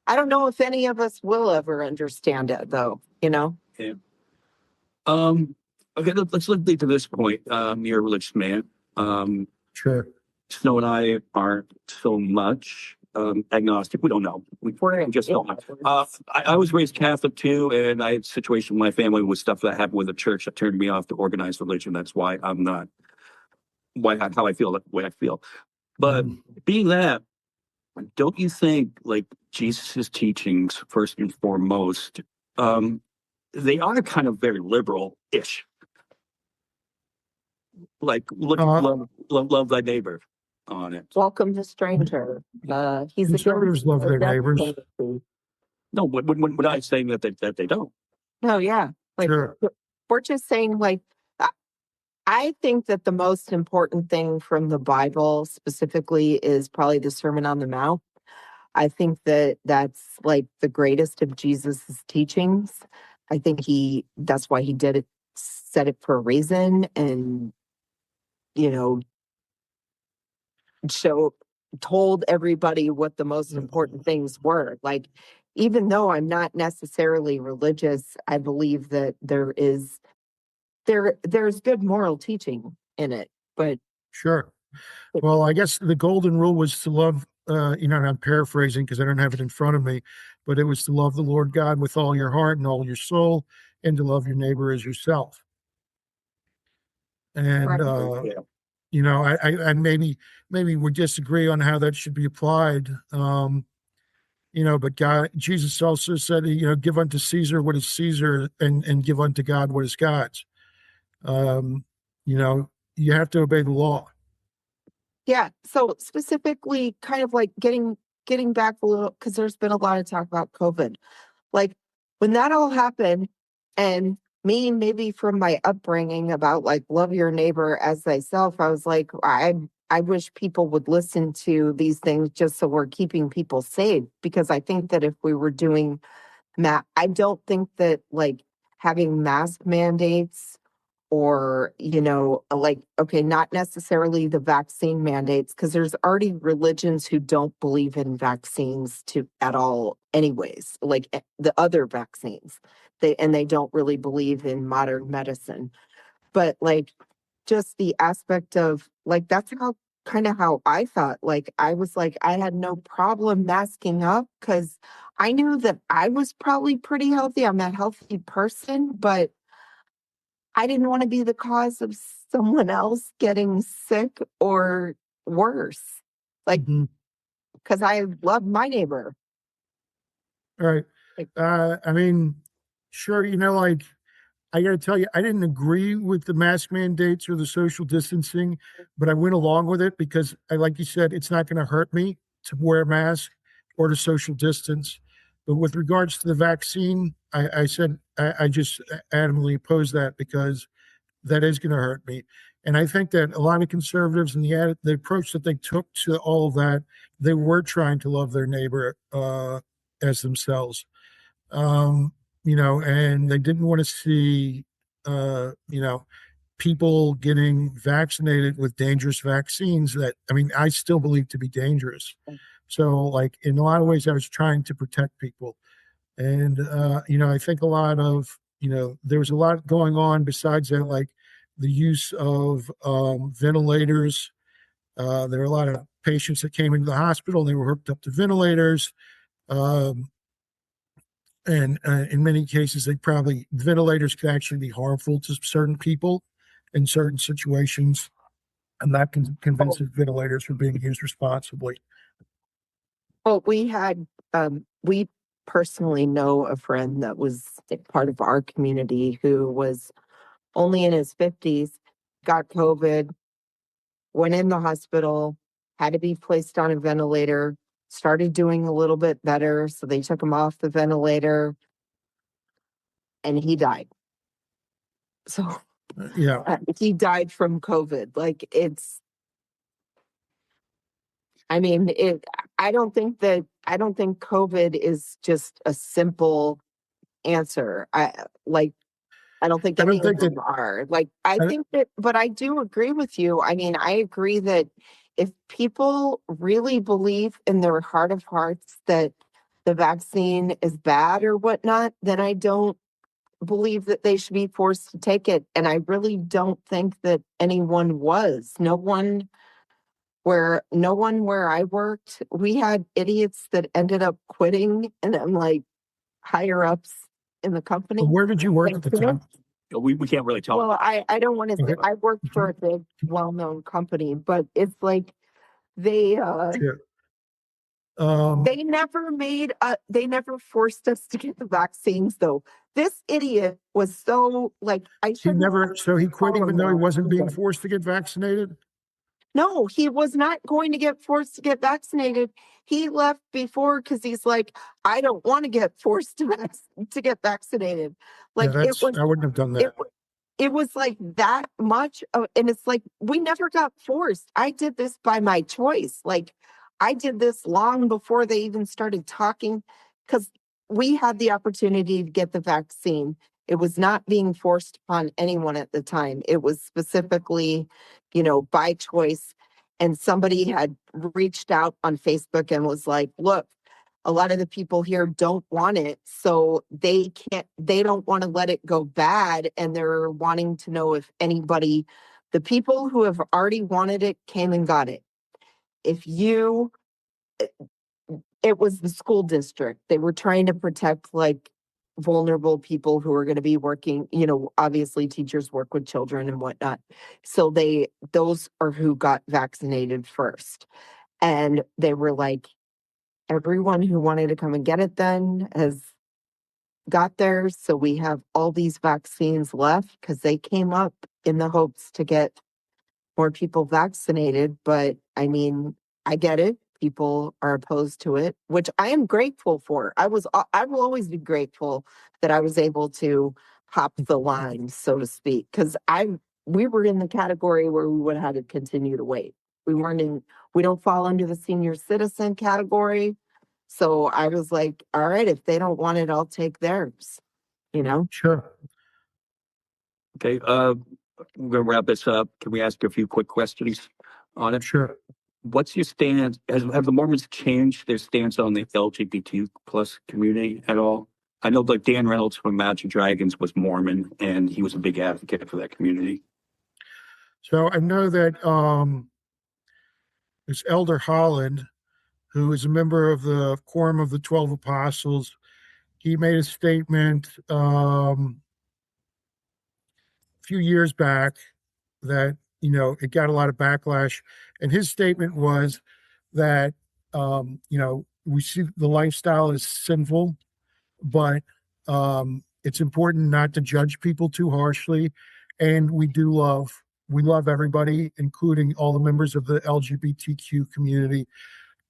I don't know if any of us will ever understand it though, you know? yeah. Okay, let's lead to this point. You're a religious man. Sure. Snow and I aren't so much agnostic. We don't know. We just don't know. I was raised Catholic too, and I had a situation in my family with stuff that happened with the church that turned me off to organized religion. That's why I'm not how I feel the way I feel. But being that, don't you think like Jesus's teachings, first and foremost, they are kind of very liberal-ish. Like love thy neighbor on it. Welcome to stranger. He's Conservatives love their death neighbors. penalty. No, when I saying that they don't. No, yeah. Like Sure. we're just saying like I think that the most important thing from the Bible specifically is probably the Sermon on the Mount. I think that that's like the greatest of Jesus's teachings. I think that's why he did it, said it for a reason, and you know, show told everybody what the most important things were. Like, even though I'm not necessarily religious, I believe that there's good moral teaching in it. But Sure. Well, I guess the golden rule was to love, and I'm paraphrasing because I don't have it in front of me, but it was to love the Lord God with all your heart and all your soul, and to love your neighbor as yourself. And, Yeah. I maybe we disagree on how that should be applied. But Jesus also said, give unto Caesar what is Caesar, and give unto God what is God's. You have to obey the law. yeah, so specifically, kind of like getting back a little, because there's been a lot of talk about COVID. Like when that all happened, and me maybe from my upbringing about like love your neighbor as thyself, I was like, I wish people would listen to these things just so we're keeping people safe. Because I think that if we were doing I don't think that like having mask mandates, or like, okay, not necessarily the vaccine mandates, because there's already religions who don't believe in vaccines to at all anyways, like the other vaccines, they don't really believe in modern medicine. But like just the aspect of like, that's how kind of how I thought. Like I was like, I had no problem masking up because I knew that I was probably pretty healthy. I'm a healthy person, but I didn't want to be the cause of someone else getting sick or worse. Like, Mhm. because I love my neighbor. All right. Like, I mean, sure, like I got to tell you, I didn't agree with the mask mandates or the social distancing, but I went along with it because, like you said, it's not going to hurt me to wear a mask or to social distance. But with regards to the vaccine, I said I just adamantly oppose that because that is going to hurt me. And I think that a lot of conservatives and the approach that they took to all of that, they were trying to love their neighbor as themselves. Um, and they didn't want to see, people getting vaccinated with dangerous vaccines that, I mean, I still believe to be dangerous. So, like, in a lot of ways, I was trying to protect people. And, I think a lot of, there was a lot going on besides that, like the use of ventilators. There were a lot of patients that came into the hospital and they were hooked up to ventilators. Um, and in many cases, ventilators could actually be harmful to certain people in certain situations. I'm not convinced that ventilators were being used responsibly. Well, we personally know a friend that was part of our community who was only in his 50s, got COVID, went in the hospital, had to be placed on a ventilator, started doing a little bit better. So they took him off the ventilator and he died. So Yeah. he died from COVID. Like I don't think COVID is just a simple answer. I don't think I don't any of think that, them are. Like, I I, think that, but I do agree with you. I mean, I agree that if people really believe in their heart of hearts that the vaccine is bad or whatnot, then I don't believe that they should be forced to take it. And I really don't think that anyone was. No one where I worked, we had idiots that ended up quitting, and I'm like higher ups in the company. where did you work Like, at the time? We can't really tell. well, I don't want to say Okay. I worked for a big, well-known company, but it's like they Sure. they never forced us to get the vaccines though. This idiot was so like So he quit call even him though he that. wasn't being forced to get vaccinated? No, he was not going to get forced to get vaccinated. He left before because he's like, I don't want to get forced to get vaccinated. Yeah, Like I wouldn't have done it that. it was like that much and it's like we never got forced. I did this by my choice. Like I did this long before they even started talking because we had the opportunity to get the vaccine. It was not being forced upon anyone at the time. It was specifically, by choice. And somebody had reached out on Facebook and was like, look, a lot of the people here don't want it. So they don't want to let it go bad. And they're wanting to know if the people who have already wanted it came and got it. It was the school district. They were trying to protect like vulnerable people who are going to be working, obviously teachers work with children and whatnot. So those are who got vaccinated first. And they were like, everyone who wanted to come and get it then has got theirs. So we have all these vaccines left because they came up in the hopes to get more people vaccinated. But I mean, I get it. People are opposed to it, which I am grateful for. I will always be grateful that I was able to hop the line, so to speak, because we were in the category where we would have had to continue to wait. We don't fall under the senior citizen category. So I was like, all right, if they don't want it, I'll take theirs, Sure. Okay, we're gonna wrap this up. Can we ask you a few quick questions on it? Sure. What's your stance? Have the Mormons changed their stance on the LGBT plus community at all? I know like Dan Reynolds from Imagine Dragons was Mormon and he was a big advocate for that community. So I know that there's Elder Holland, who is a member of the Quorum of the 12 Apostles. He made a statement a few years back that, it got a lot of backlash. And his statement was that, we see the lifestyle is sinful, but it's important not to judge people too harshly. And we love everybody, including all the members of the LGBTQ community.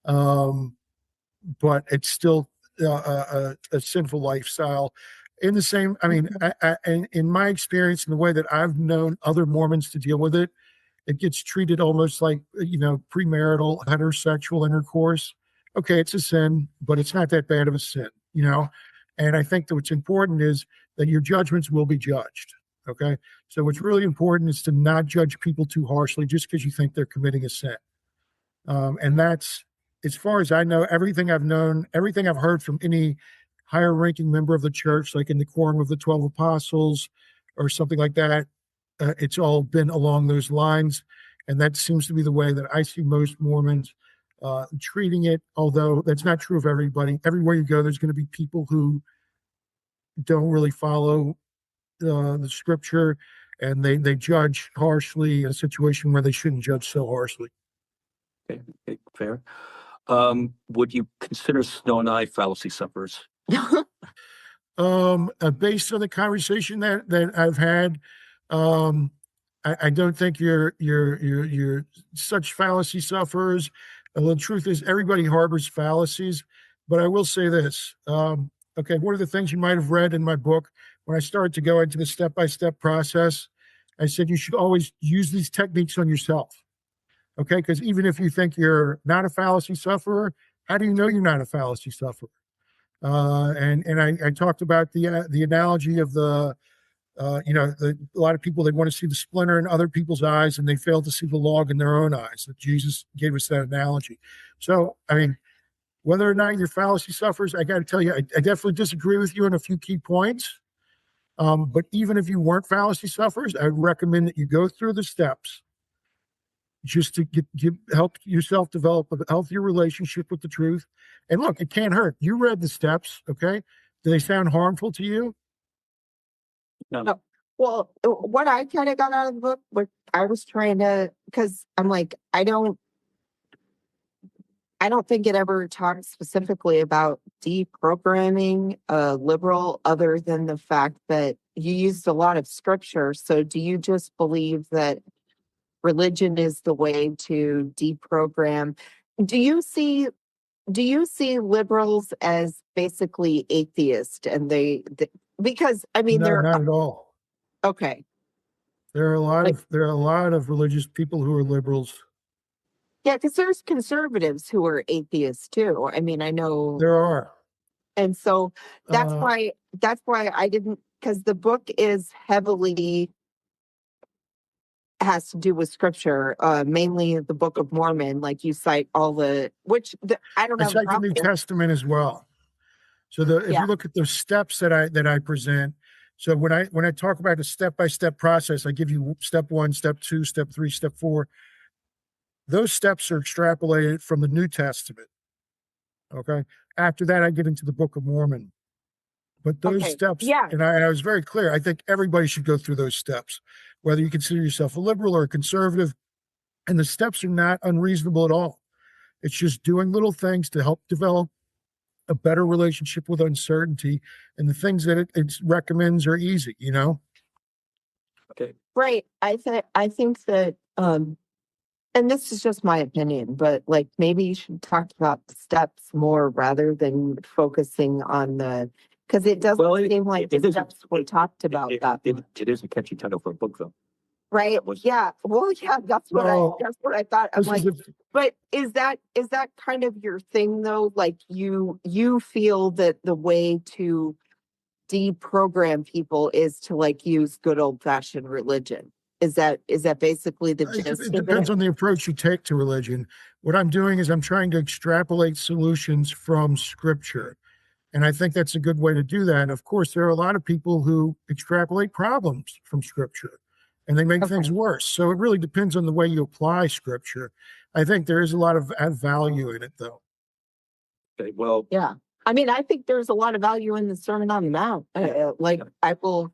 But it's still a sinful lifestyle. In the same, I mean, in my experience, in the way that I've known other Mormons to deal with it, it gets treated almost like, premarital heterosexual intercourse. Okay, it's a sin, but it's not that bad of a sin, And I think that what's important is that your judgments will be judged. Okay, so what's really important is to not judge people too harshly just because you think they're committing a sin. And that's, as far as I know, everything I've known, everything I've heard from any higher ranking member of the church, like in the Quorum of the 12 Apostles or something like that, it's all been along those lines. And that seems to be the way that I see most Mormons treating it, although that's not true of everybody. Everywhere you go, there's going to be people who don't really follow the scripture, and they judge harshly in a situation where they shouldn't judge so harshly. Okay, fair. Would you consider Snow and I fallacy sufferers? Based on the conversation that I've had, I don't think you're such fallacy sufferers. The truth is, everybody harbors fallacies. But I will say this. Okay, one of the things you might have read in my book, when I started to go into the step-by-step process, I said you should always use these techniques on yourself. Okay, because even if you think you're not a fallacy sufferer, how do you know you're not a fallacy sufferer? And I talked about the analogy of a lot of people, they want to see the splinter in other people's eyes and they fail to see the log in their own eyes. That Jesus gave us that analogy. So, I mean, whether or not you're fallacy sufferers, I got to tell you, I definitely disagree with you on a few key points. But even if you weren't fallacy sufferers, I'd recommend that you go through the steps just to help yourself develop a healthier relationship with the truth. And look, it can't hurt. You read the steps, okay? Do they sound harmful to you? No. Well, what I kind of got out of the book, what I was trying to, because I'm like, I don't think it ever talks specifically about deprogramming a liberal, other than the fact that you used a lot of scripture. So do you just believe that religion is the way to deprogram? Do you see liberals as basically atheist, and because I mean, No, they're not at all. okay. There are a lot of religious people who are liberals. Yeah, because there's conservatives who are atheists too. I mean, I know, There are. and so that's Uh, why I didn't, because the book is heavily has to do with scripture, mainly the Book of Mormon. Like you cite all I don't I have a cite the New problem. Testament as well. So if Yeah. you look at the steps that I present, so when I talk about the step-by-step process, I give you step 1, step 2, step 3, step 4. Those steps are extrapolated from the New Testament. Okay. After that, I get into the Book of Mormon. But those Okay. steps, Yeah. and I was very clear, I think everybody should go through those steps, whether you consider yourself a liberal or a conservative. And the steps are not unreasonable at all. It's just doing little things to help develop a better relationship with uncertainty. And the things that it recommends are easy, Okay. Right. I think that and this is just my opinion, but like maybe you should talk about the steps more rather than focusing on because it doesn't seem like the steps were talked about that much. It is a catchy title for a book, though. Right. Yeah. Well, yeah, that's what I thought. I'm like, but is that kind of your thing though? Like you feel that the way to deprogram people is to like use good old fashioned religion. Is that basically the gist it of depends it? on the approach you take to religion. What I'm doing is I'm trying to extrapolate solutions from scripture. And I think that's a good way to do that. And of course, there are a lot of people who extrapolate problems from scripture and they make things worse. So it really depends on the way you apply scripture. I think there is a lot of value in it, though. Okay. Well, Yeah. I mean, I think there's a lot of value in the Sermon on the Mount. I will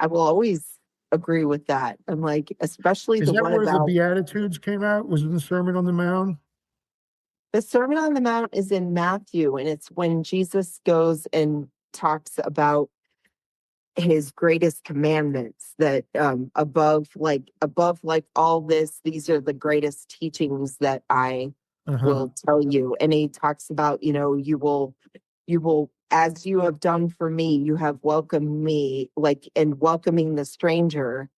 always agree with that. I'm like, especially Is the that one where the about Beatitudes came out? Was it the Sermon on the Mount? the Sermon on the Mount is in Matthew, and it's when Jesus goes and talks about his greatest commandments, that above like all this, these are the greatest teachings that I will tell you. And he talks about, you will, as you have done for me, you have welcomed me, like, and welcoming the stranger.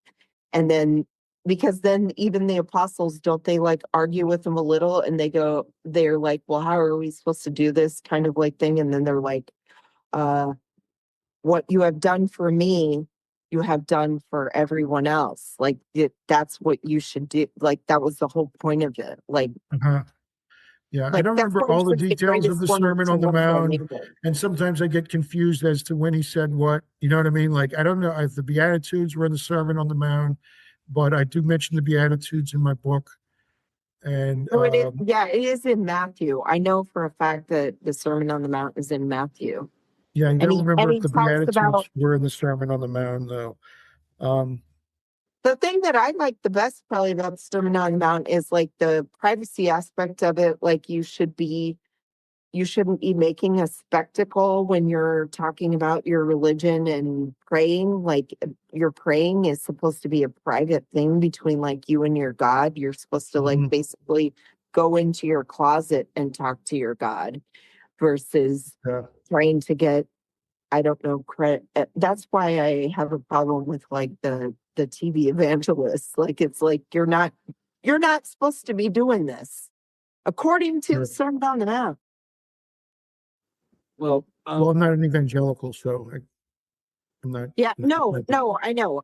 And then, because then even the apostles, don't they like argue with him a little, and they're like, well, how are we supposed to do this kind of like thing? And then they're like, what you have done for me, you have done for everyone else. Like that's what you should do. Like that was the whole point of it. Like, Yeah, I like don't that's remember why all it's the like details of greatest the one Sermon to on the love our Mount, neighbor. and sometimes I get confused as to when he said what. You know what I mean? Like, I don't know if the Beatitudes were in the Sermon on the Mount, but I do mention the Beatitudes in my book. And So it is, yeah, it is in Matthew. I know for a fact that the Sermon on the Mount is in Matthew. yeah, I And don't remember if he the talks Beatitudes about, were in the Sermon on the Mount, though. the thing that I like the best probably about the Sermon on the Mount is like the privacy aspect of it. Like you shouldn't be making a spectacle when you're talking about your religion and praying. Like your praying is supposed to be a private thing between like you and your God. You're supposed to like basically go into your closet and talk to your God versus trying to get, I don't know, credit. That's why I have a problem with like the TV evangelists. Like it's like you're not supposed to be doing this according to the Sermon on the Mount. Well, Well, I'm not an evangelical, so I'm not. Yeah, no, I know.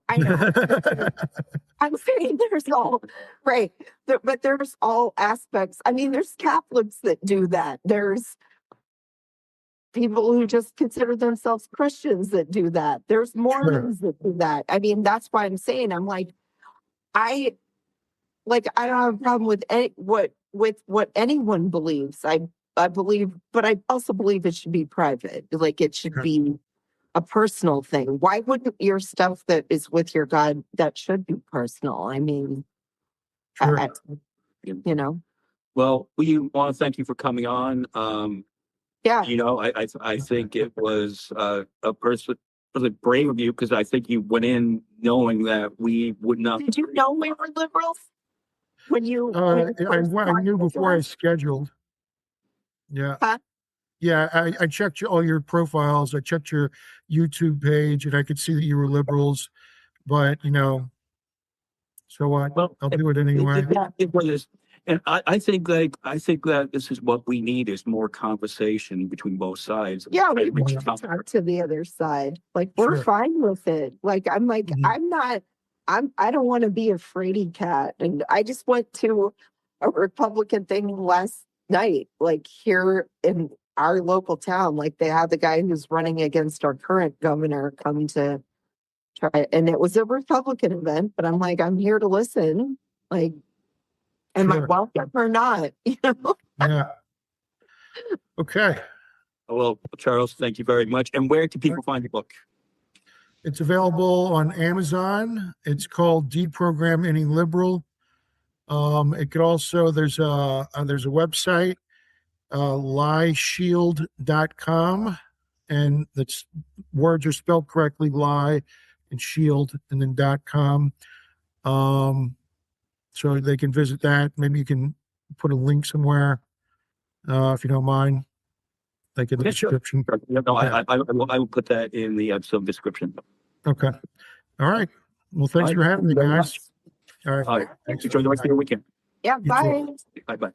I'm saying there's all right, but there's all aspects. I mean, there's Catholics that do that. There's people who just consider themselves Christians that do that. There's Mormons that do that. I mean, that's why I'm saying I I don't have a problem with what anyone believes. I believe, but I also believe it should be private. Like it should be a personal thing. Why wouldn't your stuff that is with your God, that should be personal? I mean, you know. well, we want to thank you for coming on. Yeah. I think it was a person really brave of you, because I think you went in knowing that we would not. Did you know we were liberals when you? I knew before I scheduled. Yeah. Huh? Yeah, I checked all your profiles. I checked your YouTube page, and I could see that you were liberals. But so what? Well, I'll do it anyway. It was, and I think that this is what we need, is more conversation between both sides. Yeah, we want to talk to the other side. Like we're fine with it. Like I'm like I don't want to be a fraidy cat. And I just went to a Republican thing last night, like here in our local town. Like they had the guy who's running against our current governor come to try, and it was a Republican event. But I'm like, I'm here to listen. Like, am I welcome or not? Yeah. Okay. Well, Charles, thank you very much. And where can people find the book? It's available on Amazon. It's called Deprogram Any Liberal. It could also, there's a website, lieshield.com, and that's words are spelled correctly, lie and shield, and then .com. So they can visit that. Maybe you can put a link somewhere, if you don't mind, like in the description. Sure. No, I will put that in the episode description. Okay. All right. Well, thanks for having me, guys. All right. All right. Thanks. Enjoy the rest of your weekend. Yeah. Bye. Bye.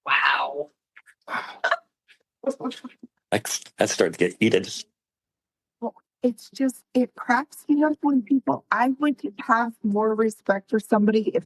Wow. That started to get heated. It's just, it cracks me up when people, I would have more respect for somebody if